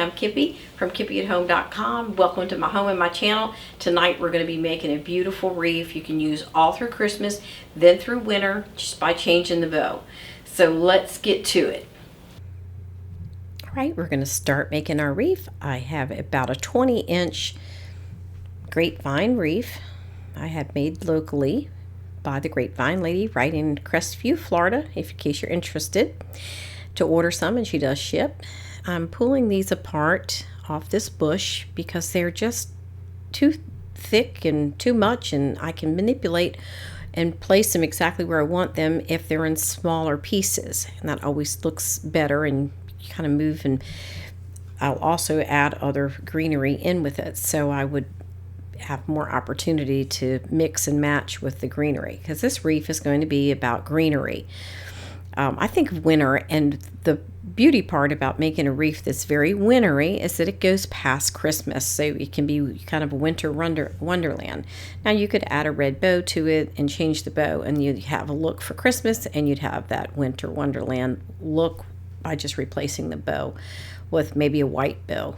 I'm Kippi from KippiAtHome.com. Welcome to my home and my channel. Tonight we're going to be making a beautiful wreath you can use all through Christmas, then through winter, just by changing the bow. So let's get to it. All right, we're going to start making our wreath. I have about a 20-inch grapevine wreath I had made locally by the grapevine lady right in Crestview, Florida, in case you're interested to order some, and she does ship. I'm pulling these apart off this bush because they're just too thick and too much, and I can manipulate and place them exactly where I want them if they're in smaller pieces, and that always looks better, and you kind of move, and I'll also add other greenery in with it, so I would have more opportunity to mix and match with the greenery, because this wreath is going to be about greenery. I think of winter, and the beauty part about making a wreath that's very wintry is that it goes past Christmas, so it can be kind of a winter wonderland. Now you could add a red bow to it and change the bow, and you'd have a look for Christmas, and you'd have that winter wonderland look by just replacing the bow with maybe a white bow.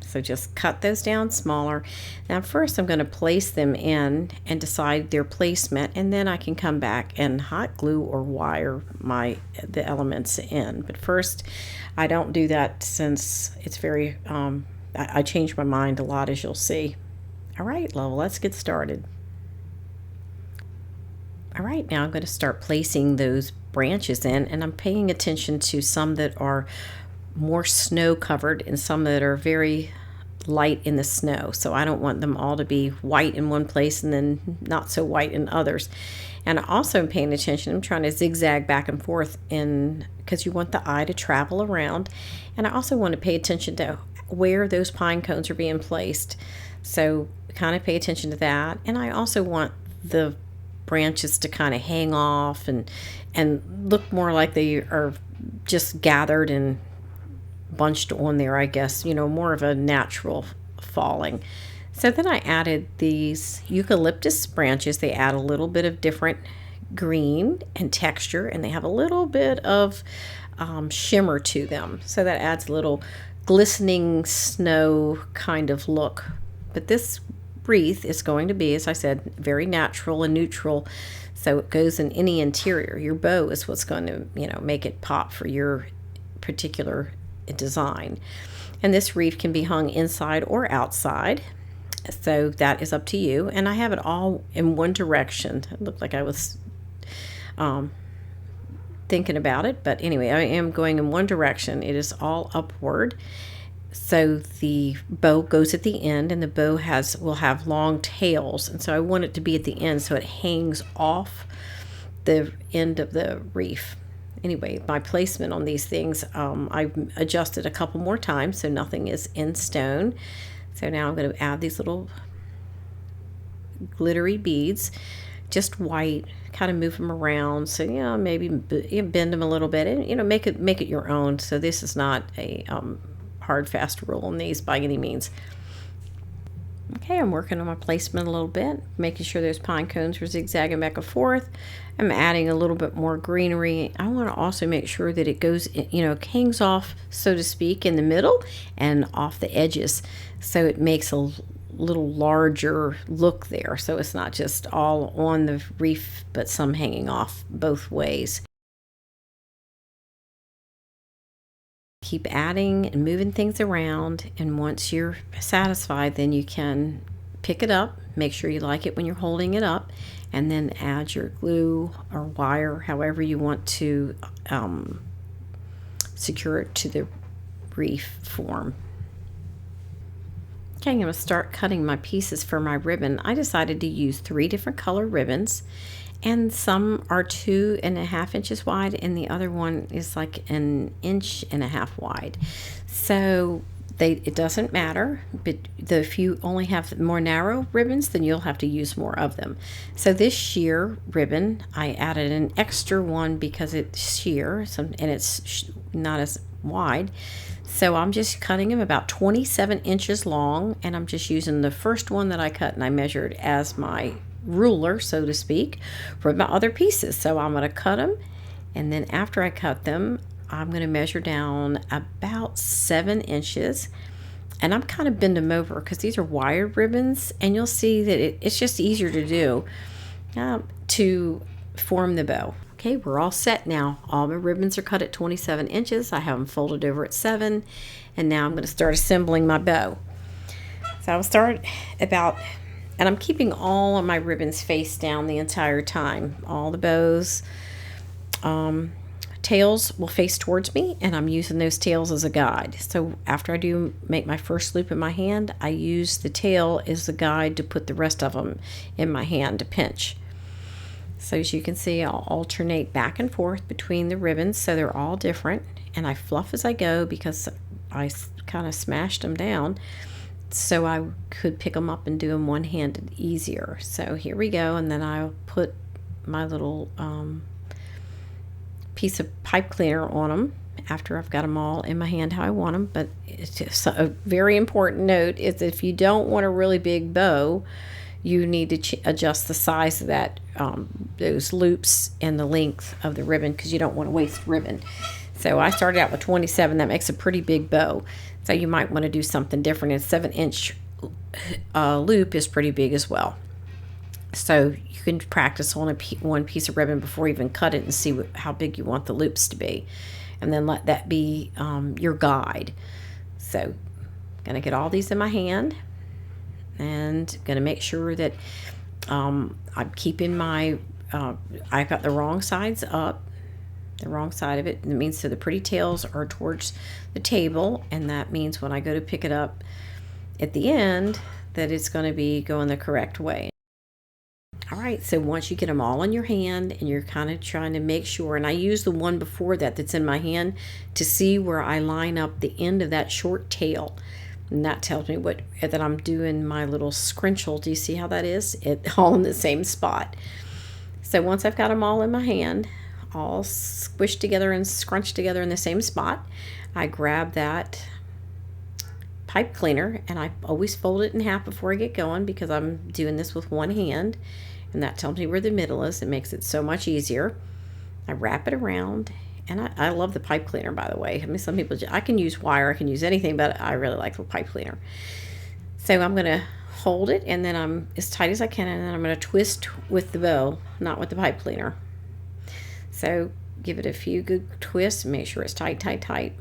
So just cut those down smaller. Now first I'm going to place them in and decide their placement, and then I can come back and hot glue or wire the elements in. But first, I don't do that since it's very, I change my mind a lot, as you'll see. All right, well, let's get started. All right, now I'm going to start placing those branches in, and I'm paying attention to some that are more snow covered and some that are very light in the snow. So I don't want them all to be white in one place and then not so white in others. And I also am paying attention. I'm trying to zigzag back and forth because you want the eye to travel around. And I also want to pay attention to where those pine cones are being placed. So kind of pay attention to that. And I also want the branches to kind of hang off and look more like they are just gathered and bunched on there, I guess, more of a natural falling. So then I added these eucalyptus branches. They add a little bit of different green and texture, and they have a little bit of shimmer to them. So that adds a little glistening snow kind of look. But this wreath is going to be, as I said, very natural and neutral. So it goes in any interior. Your bow is what's going to, make it pop for your particular design. And this wreath can be hung inside or outside, so that is up to you. And I have it all in one direction. It looked like I was thinking about it, but anyway, I am going in one direction. It is all upward, so the bow goes at the end, and the bow will have long tails, and so I want it to be at the end so it hangs off the end of the wreath. Anyway, my placement on these things, I've adjusted a couple more times, so nothing is in stone. So now I'm going to add these little glittery beads, just white, kind of move them around. So, maybe bend them a little bit and, make it your own. So this is not a hard, fast rule on these by any means. Okay, I'm working on my placement a little bit, making sure those pine cones are zigzagging back and forth. I'm adding a little bit more greenery. I want to also make sure that it goes, hangs off, so to speak, in the middle and off the edges. So it makes a little larger look there. So it's not just all on the wreath, but some hanging off both ways. Keep adding and moving things around, and once you're satisfied, then you can pick it up, make sure you like it when you're holding it up, and then add your glue or wire, however you want to secure it to the wreath form. Okay, I'm going to start cutting my pieces for my ribbon. I decided to use 3 different color ribbons, and some are 2.5 inches wide, and the other one is like 1.5 inches wide. So it doesn't matter, but if you only have more narrow ribbons, then you'll have to use more of them. So this sheer ribbon, I added an extra one because it's sheer, and it's not as wide. So I'm just cutting them about 27 inches long, and I'm just using the first one that I cut, and I measured as my ruler, so to speak, for my other pieces. So I'm going to cut them, and then after I cut them, I'm going to measure down about 7 inches. And I'm kind of bend them over because these are wired ribbons, and you'll see that it's just easier to do to form the bow. Okay, we're all set now. All my ribbons are cut at 27 inches. I have them folded over at 7, and now I'm going to start assembling my bow. So I'll start about, and I'm keeping all of my ribbons face down the entire time. All the bows, tails will face towards me, and I'm using those tails as a guide. So after I do make my first loop in my hand, I use the tail as the guide to put the rest of them in my hand to pinch. So as you can see, I'll alternate back and forth between the ribbons, so they're all different, and I fluff as I go because I kind of smashed them down so I could pick them up and do them one-handed easier. So here we go, and then I'll put my little piece of pipe cleaner on them after I've got them all in my hand how I want them. But it's just a very important note is if you don't want a really big bow, you need to adjust the size of that those loops and the length of the ribbon, because you don't want to waste ribbon. So I started out with 27. That makes a pretty big bow, so you might want to do something different. A 7-inch loop is pretty big as well. So you can practice on one piece of ribbon before you even cut it and see how big you want the loops to be, and then let that be your guide. So I'm going to get all these in my hand, and going to make sure that I'm keeping my I've got the wrong sides up, the wrong side of it, and it means so the pretty tails are towards the table, and that means when I go to pick it up at the end that it's going to be going the correct way. All right, so once you get them all in your hand and you're kind of trying to make sure, and I use the one before that's in my hand to see where I line up the end of that short tail, and that tells me that I'm doing my little scrunchel. Do you see how that is? It all in the same spot. So once I've got them all in my hand, all squished together and scrunched together in the same spot, I grab that pipe cleaner, and I always fold it in half before I get going because I'm doing this with one hand, and that tells me where the middle is. It makes it so much easier. I wrap it around, and I love the pipe cleaner, by the way. I mean, some people, I can use wire, I can use anything, but I really like the pipe cleaner. So I'm going to hold it, and then I'm as tight as I can, and then I'm going to twist with the bow, not with the pipe cleaner. So give it a few good twists and make sure it's tight, tight, tight.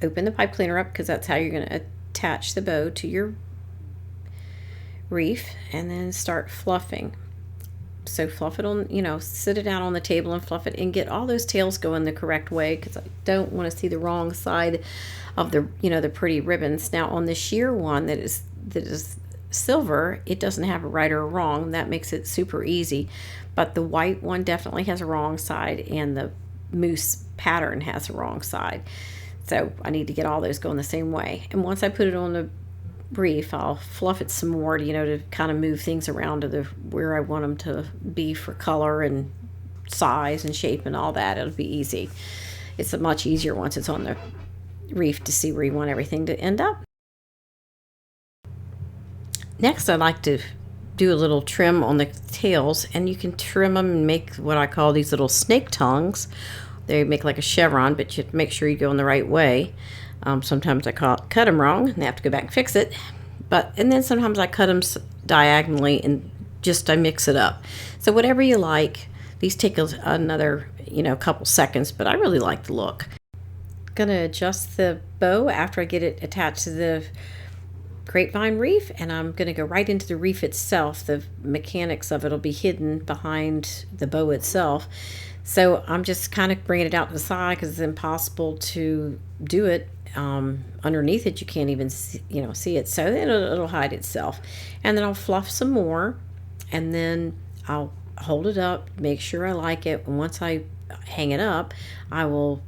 Open the pipe cleaner up because that's how you're going to attach the bow to your wreath, and then start fluffing. So fluff it on, sit it out on the table and fluff it, and get all those tails going the correct way, because I don't want to see the wrong side of the pretty ribbons. Now on the sheer one that is silver, it doesn't have a right or a wrong. That makes it super easy. But the white one definitely has a wrong side, and the moose pattern has a wrong side. So I need to get all those going the same way. And once I put it on the wreath, I'll fluff it some more, to kind of move things around to where I want them to be for color and size and shape and all that. It'll be easy. It's much easier once it's on the wreath to see where you want everything to end up. Next, I'd like to do a little trim on the tails, and you can trim them and make what I call these little snake tongues. They make like a chevron, but you have to make sure you go in the right way. Sometimes I cut them wrong and I have to go back and fix it. And then sometimes I cut them diagonally and I mix it up. So whatever you like. These take another, couple seconds, but I really like the look. Gonna adjust the bow after I get it attached to the grapevine wreath, and I'm gonna go right into the wreath itself. The mechanics of it will be hidden behind the bow itself. So I'm just kind of bringing it out to the side because it's impossible to do it underneath it. You can't even see it, so it'll hide itself. And then I'll fluff some more, and then I'll hold it up, make sure I like it, and once I hang it up, I will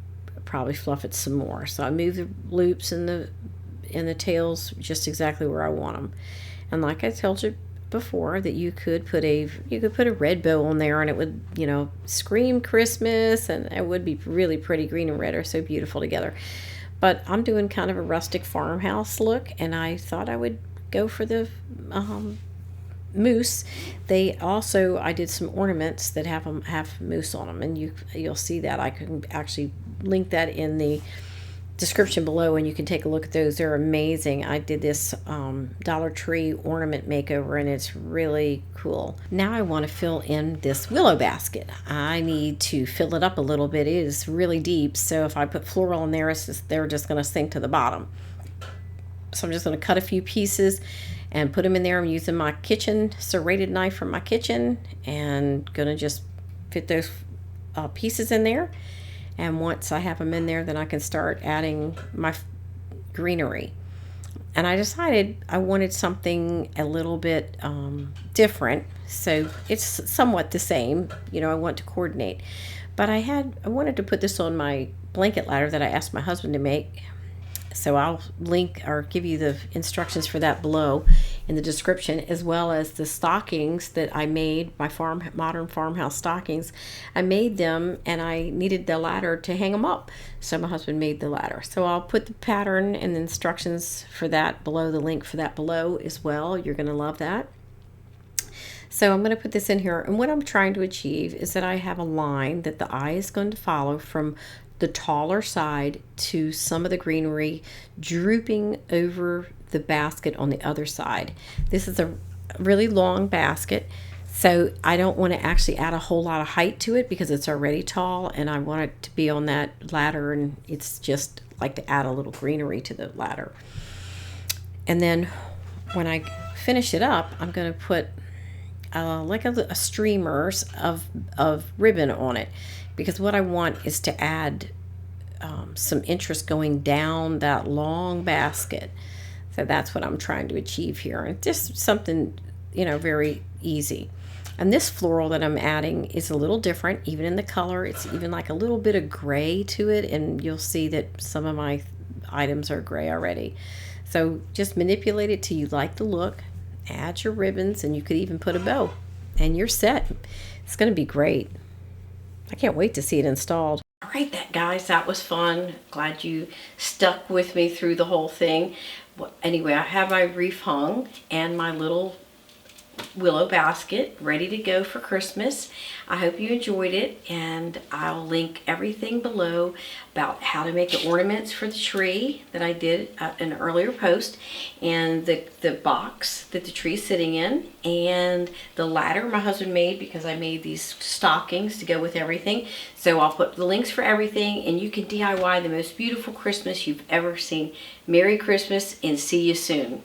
probably fluff it some more. So I move the loops and the tails just exactly where I want them. And like I told you before, that you could put a red bow on there, and it would scream Christmas, and it would be really pretty. Green and red are so beautiful together. But I'm doing kind of a rustic farmhouse look, and I thought I would go for the moose. They also, I did some ornaments that have moose on them, and you'll see that. I can actually link that in the description below, and you can take a look at those. They're amazing. I did this Dollar Tree ornament makeover, and it's really cool. Now I want to fill in this willow basket. I need to fill it up a little bit. It is really deep, so if I put floral in there, they're just going to sink to the bottom. So I'm just going to cut a few pieces and put them in there. I'm using my kitchen serrated knife from my kitchen, and going to just fit those pieces in there. And once I have them in there, then I can start adding my greenery. And I decided I wanted something a little bit different. So it's somewhat the same, I want to coordinate. But I wanted to put this on my blanket ladder that I asked my husband to make. So I'll link or give you the instructions for that below in the description, as well as the stockings that I made, my modern farmhouse stockings. I made them, and I needed the ladder to hang them up. So my husband made the ladder. So I'll put the pattern and the instructions for that below, the link for that below as well. You're going to love that. So I'm going to put this in here, and what I'm trying to achieve is that I have a line that the eye is going to follow from the taller side to some of the greenery drooping over the basket on the other side. This is a really long basket, so I don't want to actually add a whole lot of height to it because it's already tall, and I want it to be on that ladder, and it's just like to add a little greenery to the ladder. And then when I finish it up, I'm going to put like a streamers of ribbon on it, because what I want is to add some interest going down that long basket. So that's what I'm trying to achieve here, and just something very easy. And this floral that I'm adding is a little different, even in the color. It's even like a little bit of gray to it, and you'll see that some of my items are gray already. So just manipulate it till you like the look, add your ribbons, and you could even put a bow, and you're set. It's going to be great. I can't wait to see it installed. All right, guys, that was fun. Glad you stuck with me through the whole thing. Well, anyway, I have my wreath hung and my little willow basket ready to go for Christmas. I hope you enjoyed it, and I'll link everything below about how to make the ornaments for the tree that I did in an earlier post, and the box that the tree is sitting in, and the ladder my husband made because I made these stockings to go with everything. So I'll put the links for everything, and you can DIY the most beautiful Christmas you've ever seen. Merry Christmas, and see you soon.